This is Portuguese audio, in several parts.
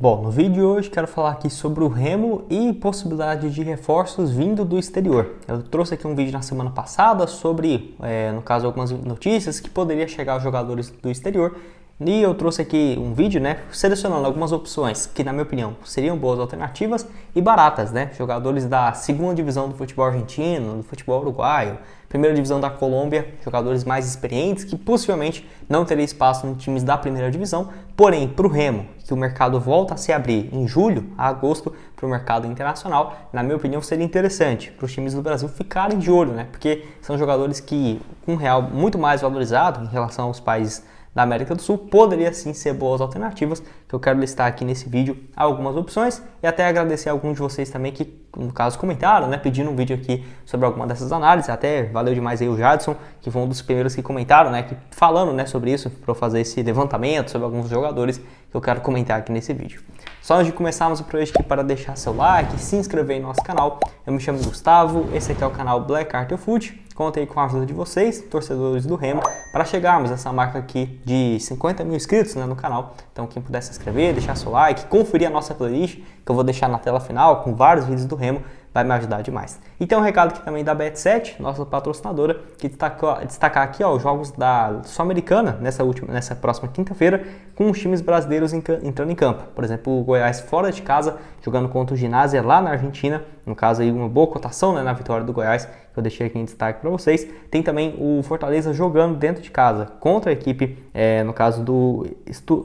Bom, no vídeo de hoje quero falar aqui sobre o Remo e possibilidade de reforços vindo do exterior. Eu trouxe aqui um vídeo na semana passada sobre, no caso, algumas notícias que poderia chegar aos jogadores do exterior. E eu trouxe aqui um vídeo, selecionando algumas opções que, na minha opinião, seriam boas alternativas e baratas, jogadores da segunda divisão do futebol argentino, do futebol uruguaio, primeira divisão da Colômbia, jogadores mais experientes que possivelmente não teriam espaço em times da primeira divisão, porém, para o Remo, que o mercado volta a se abrir em julho a agosto para o mercado internacional, na minha opinião, seria interessante para os times do Brasil ficarem de olho, porque são jogadores que, com um real muito mais valorizado em relação aos países da América do Sul, poderia sim ser boas alternativas, que eu quero listar aqui nesse vídeo algumas opções e até agradecer a alguns de vocês também que, no caso, comentaram, pedindo um vídeo aqui sobre alguma dessas análises. Até valeu demais aí o Jadson, que foi um dos primeiros que comentaram, que falando, sobre isso, para eu fazer esse levantamento sobre alguns jogadores que eu quero comentar aqui nesse vídeo. Só antes de começarmos o projeto aqui, para deixar seu like, se inscrever no nosso canal. Eu me chamo Gustavo, esse aqui é o canal Black Art Foot. Contei com a ajuda de vocês, torcedores do Remo, para chegarmos a essa marca aqui de 50 mil inscritos no canal. Então quem puder se inscrever, deixar seu like, conferir a nossa playlist, que eu vou deixar na tela final com vários vídeos do Remo, vai me ajudar demais. E tem um recado aqui também da Bet7, nossa patrocinadora, que destacar aqui os jogos da Sul-Americana nessa próxima quinta-feira, com os times brasileiros entrando em campo. Por exemplo, o Goiás fora de casa, jogando contra o Ginásio lá na Argentina, no caso aí uma boa cotação na vitória do Goiás, que eu deixei aqui em destaque para vocês. Tem também o Fortaleza jogando dentro de casa contra a equipe, no caso do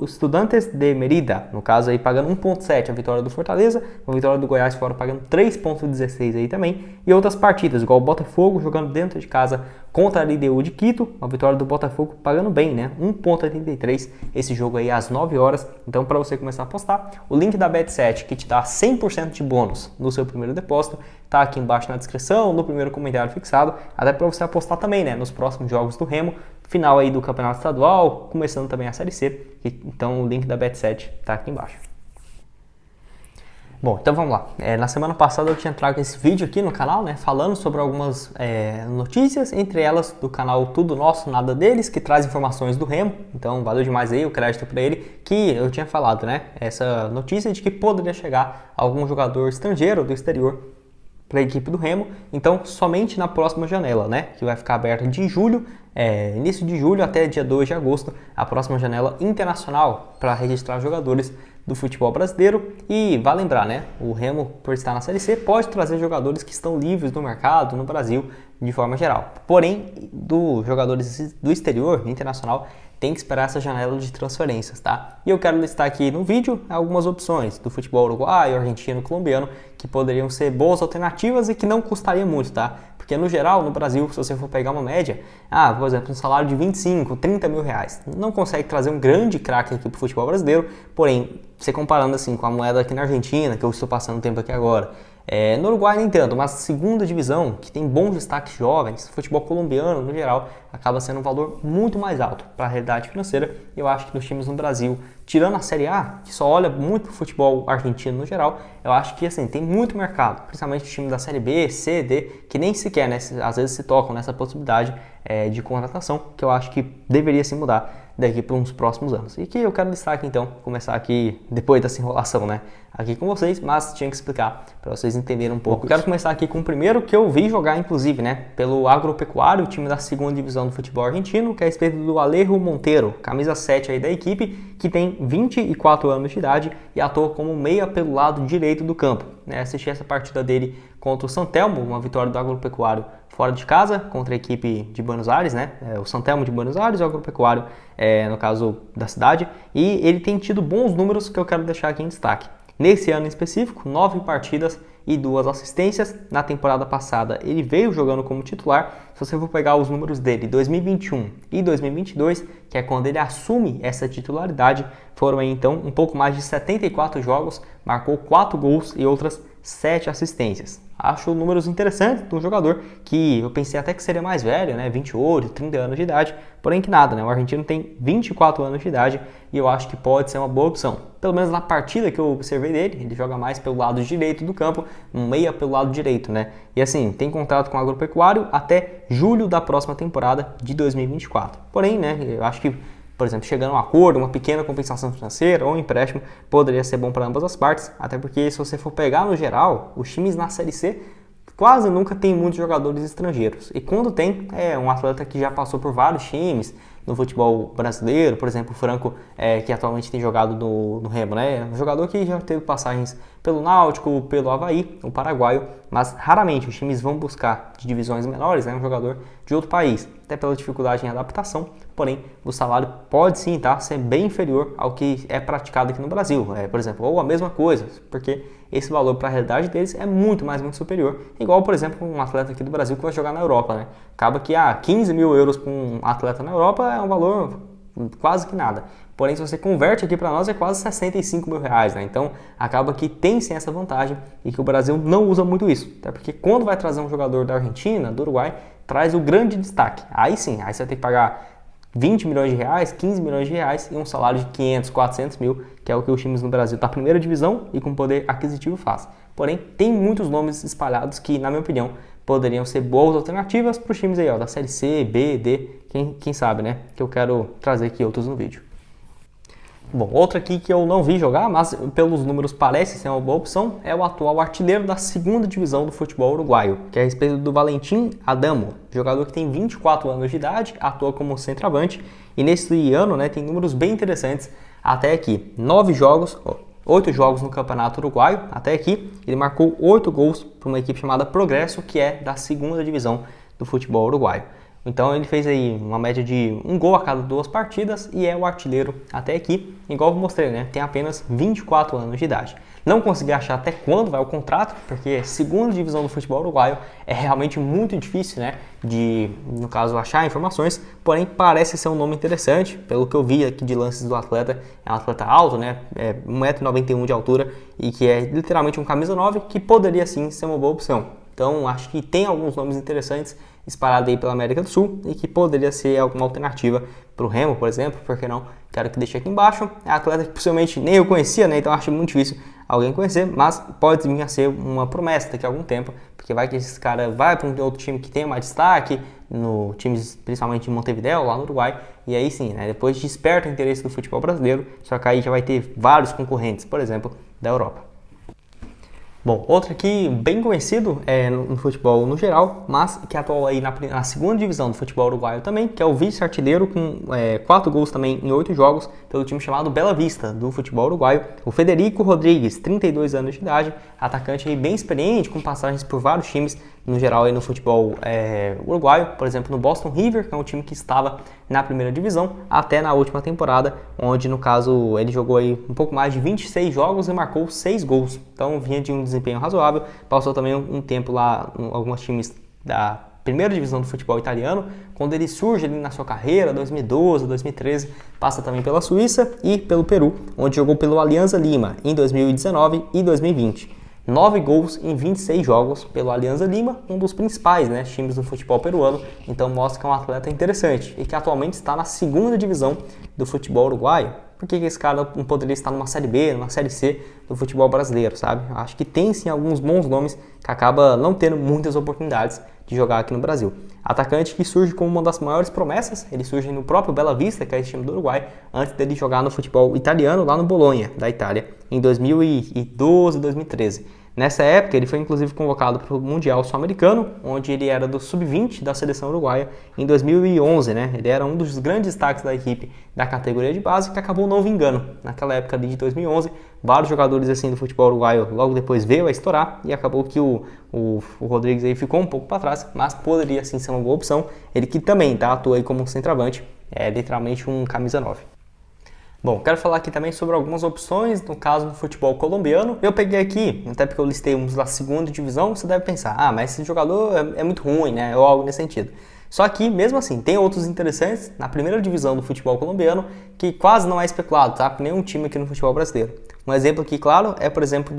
Estudiantes de Mérida, no caso aí pagando 1.7 a vitória do Fortaleza, a vitória do Goiás fora pagando 3.16 aí também, e outras partidas, igual o Botafogo jogando dentro de casa contra a LDU de Quito, a vitória do Botafogo pagando bem, 1.83, esse jogo aí às 9 horas, então para você começar a apostar, o link da Bet7 que te dá 100% de bônus no seu primeiro depósito, tá aqui embaixo na descrição, no primeiro comentário fixado, até para você apostar também, nos próximos jogos do Remo, final aí do Campeonato Estadual, começando também a Série C, então o link da Bet7 tá aqui embaixo. Bom, então vamos lá. Na semana passada eu tinha trago esse vídeo aqui no canal, falando sobre algumas notícias, entre elas do canal Tudo Nosso, Nada Deles, que traz informações do Remo. Então valeu demais aí o crédito para ele, que eu tinha falado, essa notícia de que poderia chegar algum jogador estrangeiro do exterior para a equipe do Remo, então somente na próxima janela, que vai ficar aberta de julho, início de julho até dia 2 de agosto, a próxima janela internacional para registrar jogadores do futebol brasileiro. E vai lembrar, o Remo, por estar na Série C, pode trazer jogadores que estão livres no mercado, no Brasil, de forma geral. Porém, dos jogadores do exterior, internacional, tem que esperar essa janela de transferências, E eu quero listar aqui no vídeo algumas opções do futebol uruguaio, argentino, colombiano, que poderiam ser boas alternativas e que não custaria muito, Porque no geral, no Brasil, se você for pegar uma média, por exemplo, um salário de 25, 30 mil reais, não consegue trazer um grande craque aqui para o futebol brasileiro, porém, você comparando assim com a moeda aqui na Argentina, que eu estou passando tempo aqui agora, no Uruguai nem tanto, mas segunda divisão, que tem bons destaques jovens, futebol colombiano no geral, acaba sendo um valor muito mais alto para a realidade financeira. Eu acho que nos times no Brasil, tirando a Série A, que só olha muito para o futebol argentino no geral, eu acho que assim, tem muito mercado, principalmente os times da Série B, C, D, que nem sequer, às vezes se tocam nessa possibilidade de contratação, que eu acho que deveria se mudar daqui para uns próximos anos. E que eu quero listar aqui então, começar aqui depois dessa enrolação, aqui com vocês, mas tinha que explicar para vocês entenderem um pouco. Eu quero começar aqui com o primeiro que eu vi jogar, inclusive, pelo Agropecuário, o time da segunda divisão do futebol argentino, que é a respeito do Alejo Monteiro, camisa 7 aí da equipe, que tem 24 anos de idade e atua como meia pelo lado direito do campo. Assisti essa partida dele contra o San Telmo, uma vitória do Agropecuário fora de casa, contra a equipe de Buenos Aires, o San Telmo de Buenos Aires e o Agropecuário, no caso da cidade, e ele tem tido bons números que eu quero deixar aqui em destaque. Nesse ano em específico, 9 partidas e 2 assistências. Na temporada passada ele veio jogando como titular. Se você for pegar os números dele 2021 e 2022, que é quando ele assume essa titularidade, foram aí então um pouco mais de 74 jogos, marcou 4 gols e outras 7 assistências. Acho números interessantes de um jogador que eu pensei até que seria mais velho, 28, 30 anos de idade, porém que nada, o argentino tem 24 anos de idade e eu acho que pode ser uma boa opção. Pelo menos na partida que eu observei dele, ele joga mais pelo lado direito do campo, um meia pelo lado direito, E assim, tem contrato com o Agropecuário até julho da próxima temporada de 2024. Porém, eu acho que por exemplo, chegando a um acordo, uma pequena compensação financeira ou um empréstimo, poderia ser bom para ambas as partes, até porque se você for pegar no geral, os times na Série C quase nunca tem muitos jogadores estrangeiros. E quando tem, é um atleta que já passou por vários times no futebol brasileiro, por exemplo, o Franco, que atualmente tem jogado no Remo, né? Um jogador que já teve passagens pelo Náutico, pelo Avaí, o paraguaio, mas raramente os times vão buscar de divisões menores, né? Um jogador de outro país, até pela dificuldade em adaptação, porém o salário pode sim ser bem inferior ao que é praticado aqui no Brasil, por exemplo, ou a mesma coisa, porque esse valor para a realidade deles é muito superior, igual, por exemplo, um atleta aqui do Brasil que vai jogar na Europa, né? Acaba que 15 mil euros para um atleta na Europa é um valor quase que nada. Porém, se você converte aqui para nós, é quase 65 mil reais, né? Então, acaba que tem sim essa vantagem e que o Brasil não usa muito isso. Até porque quando vai trazer um jogador da Argentina, do Uruguai, traz o grande destaque. Aí sim, aí você vai ter que pagar 20 milhões de reais, 15 milhões de reais e um salário de 500, 400 mil, que é o que os times no Brasil da primeira divisão e com poder aquisitivo faz. Porém, tem muitos nomes espalhados que, na minha opinião, poderiam ser boas alternativas para os times aí, da Série C, B, D, quem sabe, né? Que eu quero trazer aqui outros no vídeo. Bom, outro aqui que eu não vi jogar, mas pelos números parece ser uma boa opção, é o atual artilheiro da segunda divisão do futebol uruguaio, que é a respeito do Valentim Adamo, jogador que tem 24 anos de idade, atua como centroavante e nesse ano, né, tem números bem interessantes até aqui. 8 jogos no Campeonato Uruguaio, até aqui, ele marcou 8 gols para uma equipe chamada Progresso, que é da segunda divisão do futebol uruguaio. Então ele fez aí uma média de 1 gol a cada 2 partidas e é o artilheiro até aqui, igual eu mostrei, né? Tem apenas 24 anos de idade. Não consegui achar até quando vai o contrato, porque segunda divisão do futebol uruguaio é realmente muito difícil, né? De, no caso, achar informações, porém parece ser um nome interessante, pelo que eu vi aqui de lances do atleta, é um atleta alto, né? 1,91 m de altura e que é literalmente um camisa 9, que poderia sim ser uma boa opção. Então acho que tem alguns nomes interessantes espalhados aí pela América do Sul e que poderia ser alguma alternativa para o Remo, por exemplo, por que não? Quero que deixe aqui embaixo. É um atleta que possivelmente nem eu conhecia, né? Então acho muito difícil alguém conhecer, mas pode vir a ser uma promessa daqui a algum tempo, porque vai que esse cara vai para um outro time que tenha mais destaque, no times principalmente em Montevideo, lá no Uruguai, e aí sim, né? Depois desperta o interesse do futebol brasileiro, só que aí já vai ter vários concorrentes, por exemplo, da Europa. Bom, outro aqui bem conhecido no futebol no geral, mas que atua aí na segunda divisão do futebol uruguaio também, que é o vice-artilheiro com 4 gols também em 8 jogos pelo time chamado Bela Vista do futebol uruguaio, o Federico Rodrigues, 32 anos de idade, atacante aí bem experiente, com passagens por vários times no geral aí no futebol uruguaio, por exemplo no Boston River, que é um time que estava na primeira divisão, até na última temporada, onde no caso ele jogou aí um pouco mais de 26 jogos e marcou 6 gols, então vinha de um desempenho razoável, passou também um tempo lá em alguns times da primeira divisão do futebol italiano, quando ele surge ali na sua carreira, 2012, 2013, passa também pela Suíça e pelo Peru, onde jogou pelo Alianza Lima em 2019 e 2020. 9 gols em 26 jogos pelo Alianza Lima, um dos principais times do futebol peruano, então mostra que é um atleta interessante e que atualmente está na segunda divisão do futebol uruguaio. Por que esse cara não poderia estar numa Série B, numa Série C do futebol brasileiro, sabe? Acho que tem sim alguns bons nomes que acaba não tendo muitas oportunidades de jogar aqui no Brasil. Atacante que surge como uma das maiores promessas, ele surge no próprio Bela Vista, que é esse time do Uruguai, antes dele jogar no futebol italiano lá no Bolonha, da Itália, em 2012, 2013. Nessa época, ele foi inclusive convocado para o Mundial Sul-Americano, onde ele era do Sub-20 da seleção uruguaia em 2011, né? Ele era um dos grandes destaques da equipe da categoria de base, que acabou não vingando. Naquela época ali de 2011, vários jogadores assim do futebol uruguaio logo depois veio a estourar e acabou que o Rodrigues aí ficou um pouco para trás, mas poderia sim ser uma boa opção. Ele que também atua aí como centroavante, é literalmente um camisa 9. Bom, quero falar aqui também sobre algumas opções, no caso do futebol colombiano. Eu peguei aqui, até porque eu listei uns da segunda divisão, você deve pensar, mas esse jogador é muito ruim, né? Ou algo nesse sentido. Só que, mesmo assim, tem outros interessantes na primeira divisão do futebol colombiano que quase não é especulado, tá? Por nenhum time aqui no futebol brasileiro. Um exemplo aqui, claro, é, por exemplo,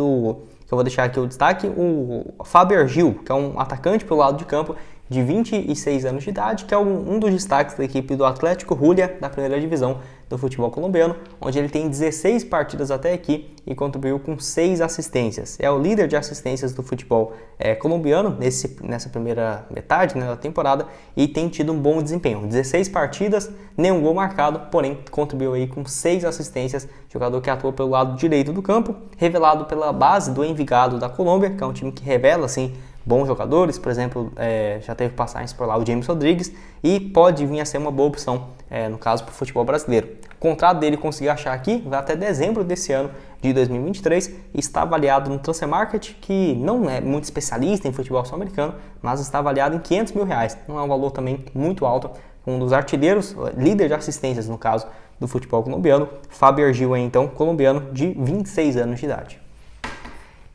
que eu vou deixar aqui o destaque, o Fábio Argil, que é um atacante pelo lado de campo de 26 anos de idade, que é um dos destaques da equipe do Atlético Huila da primeira divisão do futebol colombiano, onde ele tem 16 partidas até aqui e contribuiu com 6 assistências. É o líder de assistências do futebol colombiano nessa primeira metade, né, da temporada, e tem tido um bom desempenho. 16 partidas, nenhum gol marcado, porém contribuiu aí com 6 assistências. Jogador que atua pelo lado direito do campo, revelado pela base do Envigado da Colômbia, que é um time que revela assim bons jogadores. Por exemplo, já teve passagens por lá o James Rodrigues, e pode vir a ser uma boa opção, no caso, para o futebol brasileiro. O contrato dele, consegui achar aqui, vai até dezembro desse ano de 2023, e está avaliado no Transfer Market, que não é muito especialista em futebol sul-americano, mas está avaliado em R$500 mil. Não é um valor também muito alto. Um dos artilheiros, líder de assistências no caso do futebol colombiano, Fábio Argil, então, colombiano de 26 anos de idade.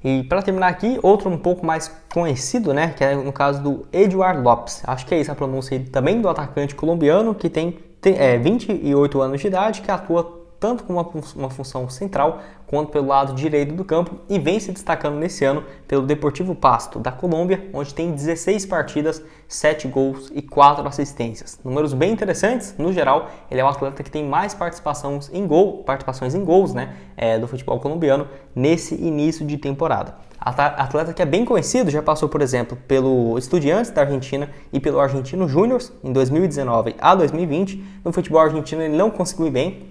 E para terminar aqui, outro um pouco mais conhecido, né, que é no caso do Edouard Lopes. Acho que é isso a pronúncia também do atacante colombiano, que tem 28 anos de idade, que atua tanto com uma função central quanto pelo lado direito do campo, e vem se destacando nesse ano pelo Deportivo Pasto da Colômbia, onde tem 16 partidas, 7 gols e 4 assistências. Números bem interessantes. No geral, ele é o atleta que tem mais participações em gols, né, do futebol colombiano nesse início de temporada. Atleta que é bem conhecido, já passou, por exemplo, pelo Estudiantes da Argentina e pelo Argentino Júnior em 2019 a 2020. No futebol argentino ele não conseguiu ir bem,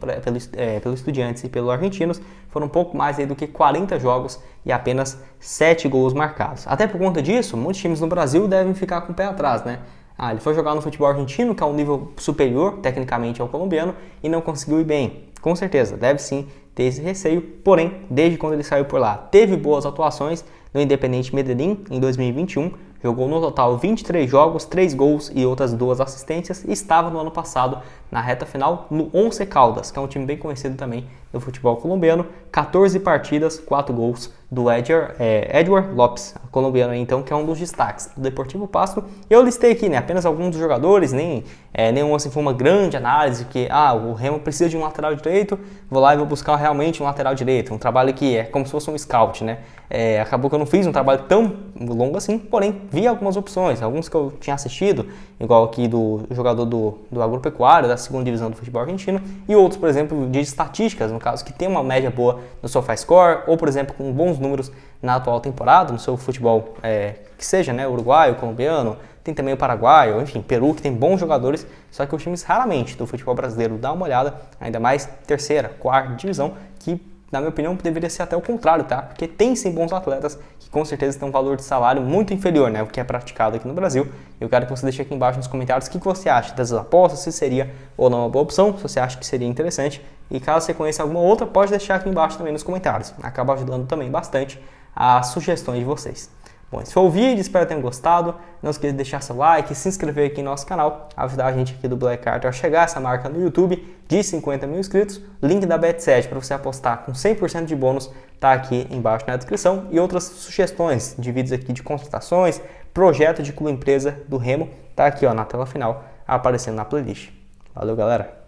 pelo Estudiantes e pelo Argentinos. Foram um pouco mais aí do que 40 jogos e apenas 7 gols marcados. Até por conta disso, muitos times no Brasil devem ficar com o pé atrás, né? Ele foi jogar no futebol argentino, que é um nível superior, tecnicamente, ao colombiano, e não conseguiu ir bem. Com certeza, deve sim ter esse receio, porém, desde quando ele saiu por lá, teve boas atuações no Independiente Medellín em 2021, jogou no total 23 jogos, 3 gols e outras 2 assistências, e estava no ano passado na reta final no Once Caldas, que é um time bem conhecido também do futebol colombiano. 14 partidas, 4 gols do Edouard Lopes, colombiano então, que é um dos destaques do Deportivo Pasto. Eu listei aqui, né, apenas alguns dos jogadores, nenhum assim foi uma grande análise, que o Remo precisa de um lateral direito, vou lá e vou buscar realmente um lateral direito, um trabalho que é como se fosse um scout, né? Acabou que eu não fiz um trabalho tão longo assim, porém vi algumas opções, alguns que eu tinha assistido, igual aqui do jogador do Agropecuário, da segunda divisão do futebol argentino, e outros, por exemplo, de estatísticas, no caso, que tem uma média boa no SofaScore, ou, por exemplo, com bons números na atual temporada, no seu futebol, que seja, né, uruguaio, colombiano, tem também o paraguaio, enfim, Peru, que tem bons jogadores, só que os times raramente do futebol brasileiro dão uma olhada, ainda mais terceira, quarta divisão, que, na minha opinião, deveria ser até o contrário, tá? Porque tem sim bons atletas que com certeza têm um valor de salário muito inferior, né, o que é praticado aqui no Brasil. Eu quero que você deixe aqui embaixo nos comentários o que você acha dessas apostas, se seria ou não uma boa opção, se você acha que seria interessante. E caso você conheça alguma outra, pode deixar aqui embaixo também nos comentários. Acaba ajudando também bastante as sugestões de vocês. Bom, esse foi o vídeo, espero que tenham gostado. Não esqueça de deixar seu like, se inscrever aqui no nosso canal, ajudar a gente aqui do Black Carter a chegar a essa marca no YouTube de 50 mil inscritos. Link da Bet7 para você apostar com 100% de bônus está aqui embaixo na descrição. E outras sugestões de vídeos aqui de contratações, projeto de clube empresa do Remo, está aqui na tela final aparecendo na playlist. Valeu, galera!